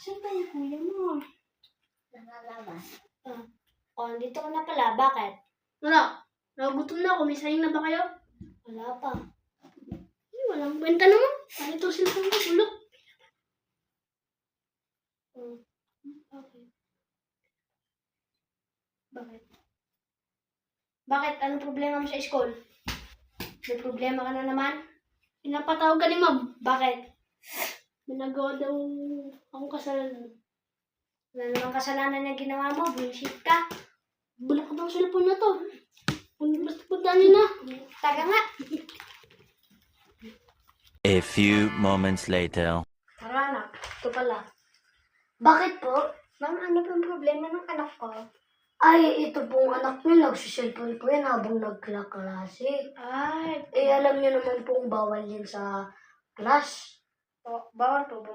Saan ba yung kuya mo? Nakalabas. Dito ka na pala. Bakit? Wala. Nagugutom na ako. May sayang na ba kayo? Wala pa. Walang kwenta naman. Ano ito cellphone ko? Bulok. Okay. Bakit? Bakit? Anong problema mo sa school? May problema ka na naman? Pinapatawag ka ni ma'am. Bakit? May nagawa daw akong kasalanan. Wala namang kasalanan na ginawa mo. Bullshit ka. Bulok ka bang cellphone na to? Basta pagdani na. Taga nga. A few moments later. Tara anak. Ito pala. Bakit po? Ma'am, ano pong problema ng anak ko? Ay, ito pong anak niyo, nagsiselfon po yan habang nagkaklase. Ay, Eh, alam niyo naman pong bawal yan sa class. bawal po.